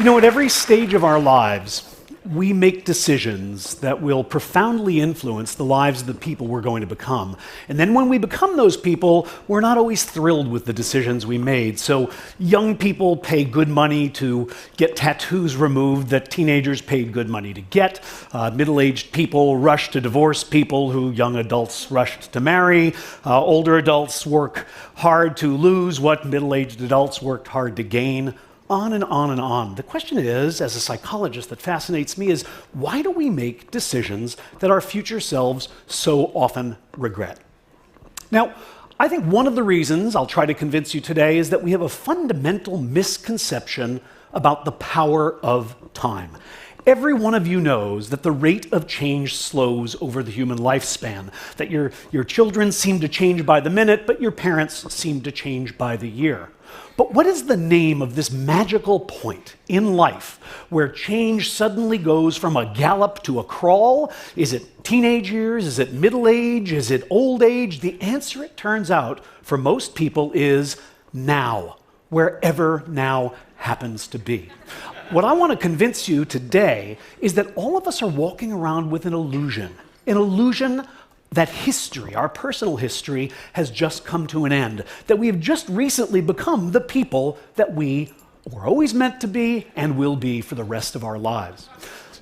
At every stage of our lives, we make decisions that will profoundly influence the lives of the people we're going to become. And then when we become those people, we're not always thrilled with the decisions we made. So young people pay good money to get tattoos removed that teenagers paid good money to get. Middle-aged people rush to divorce people who young adults rushed to marry. Older adults work hard to lose what middle-aged adults worked hard to gain. On and on and on. The question is, as a psychologist, that fascinates me is, why do we make decisions that our future selves so often regret? Now, I think one of the reasons I'll try to convince you today is that we have a fundamental misconception about the power of time. Every one of you knows that the rate of change slows over the human lifespan, that your children seem to change by the minute, but your parents seem to change by the year. But what is the name of this magical point in life where change suddenly goes from a gallop to a crawl? Is it teenage years? Is it middle age? Is it old age? The answer, it turns out, for most people is now, wherever now happens to be. What I want to convince you today is that all of us are walking around with an illusion that history, our personal history, has just come to an end, that we have just recently become the people that we were always meant to be and will be for the rest of our lives.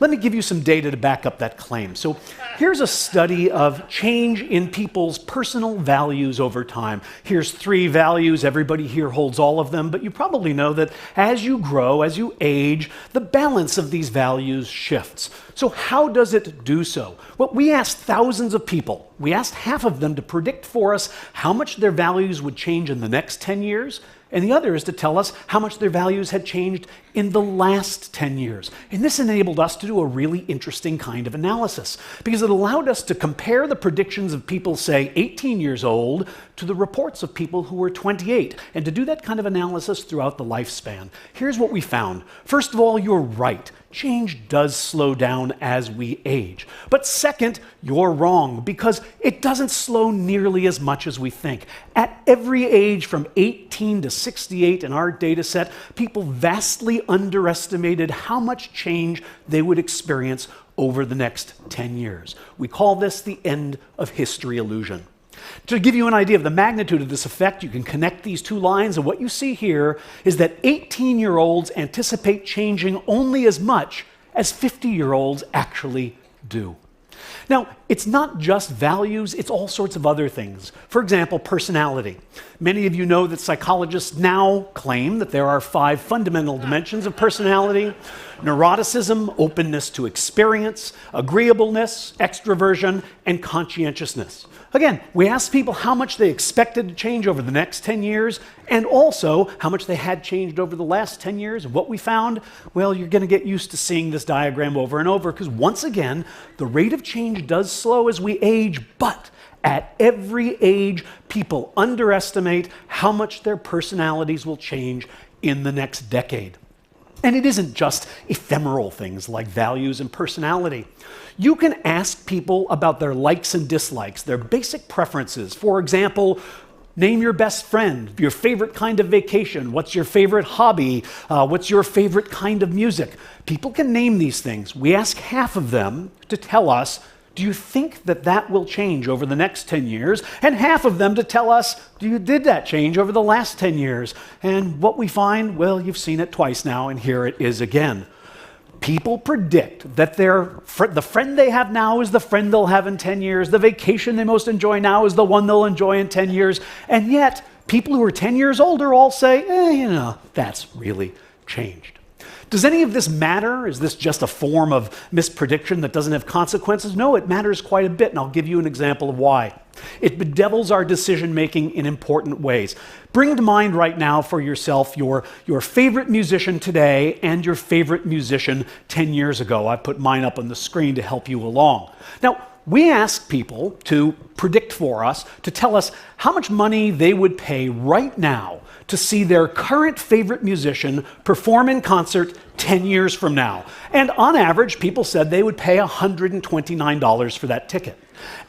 Let me give you some data to back up that claim. So here's a study of change in people's personal values over time. Here's 3 values. Everybody here holds all of them, but you probably know that as you grow, as you age, the balance of these values shifts. So how does it do so? Well, we asked thousands of people. We asked half of them to predict for us how much their values would change in the next 10 years, and the other is to tell us how much their values had changed in the last 10 years. And this enabled us to do a really interesting kind of analysis, because it allowed us to compare the predictions of people, say, 18 years old to the reports of people who were 28, and to do that kind of analysis throughout the lifespan. Here's what we found. First of all, you're right. Change does slow down as we age. But second, you're wrong, because it doesn't slow nearly as much as we think. At every age from 18 to 68 in our data set, people vastly underestimated how much change they would experience over the next 10 years. We call this the end of history illusion. To give you an idea of the magnitude of this effect, you can connect these 2 lines, and what you see here is that 18-year-olds anticipate changing only as much as 50-year-olds actually do. Now, it's not just values, it's all sorts of other things. For example, personality. Many of you know that psychologists now claim that there are 5 fundamental dimensions of personality: neuroticism, openness to experience, agreeableness, extroversion, and conscientiousness. Again, we asked people how much they expected to change over the next 10 years, and also how much they had changed over the last 10 years. And what we found, well, you're going to get used to seeing this diagram over and over, because once again, the rate of change does slow as we age, but at every age, people underestimate how much their personalities will change in the next decade. And it isn't just ephemeral things like values and personality. You can ask people about their likes and dislikes, their basic preferences. For example, name your best friend, your favorite kind of vacation, what's your favorite hobby, what's your favorite kind of music. People can name these things. We ask half of them to tell us, do you think that that will change over the next 10 years? And half of them to tell us, did that change over the last 10 years? And what we find, well, you've seen it twice now, and here it is again. People predict that the friend they have now is the friend they'll have in 10 years. The vacation they most enjoy now is the one they'll enjoy in 10 years. And yet, people who are 10 years older all say, that's really changed. Does any of this matter? Is this just a form of misprediction that doesn't have consequences? No, it matters quite a bit, and I'll give you an example of why. It bedevils our decision-making in important ways. Bring to mind right now for yourself your favorite musician today and your favorite musician 10 years ago. I put mine up on the screen to help you along. Now, we ask people to predict for us, to tell us how much money they would pay right now to see their current favorite musician perform in concert 10 years from now. And on average, people said they would pay $129 for that ticket.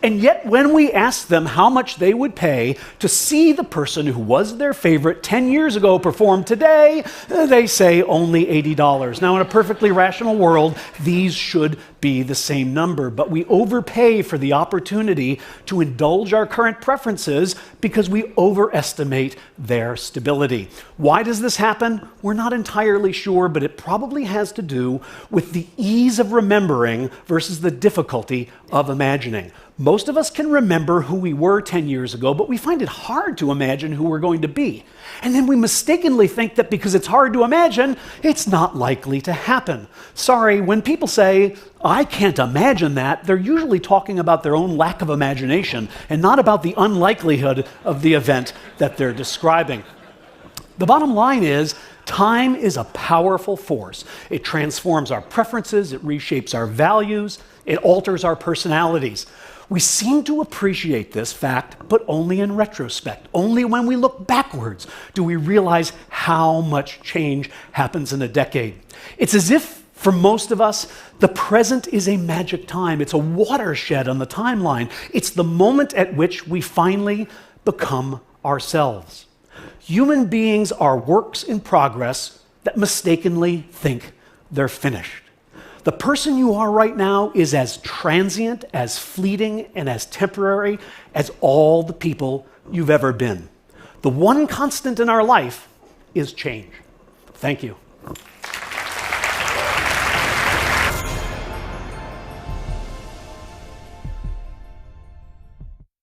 And yet, when we ask them how much they would pay to see the person who was their favorite 10 years ago perform today, they say only $80. Now, in a perfectly rational world, these should be the same number, but we overpay for the opportunity to indulge our current preferences because we overestimate their stability. Why does this happen? We're not entirely sure, but it probably has to do with the ease of remembering versus the difficulty of imagining. Most of us can remember who we were 10 years ago, but we find it hard to imagine who we're going to be. And then we mistakenly think that because it's hard to imagine, it's not likely to happen. Sorry, when people say, I can't imagine that, they're usually talking about their own lack of imagination and not about the unlikelihood of the event that they're describing. The bottom line is, time is a powerful force. It transforms our preferences, it reshapes our values, it alters our personalities. We seem to appreciate this fact, but only in retrospect. Only when we look backwards do we realize how much change happens in a decade. It's as if, for most of us, the present is a magic time. It's a watershed on the timeline. It's the moment at which we finally become ourselves. Human beings are works in progress that mistakenly think they're finished. The person you are right now is as transient, as fleeting, and as temporary as all the people you've ever been. The one constant in our life is change. Thank you.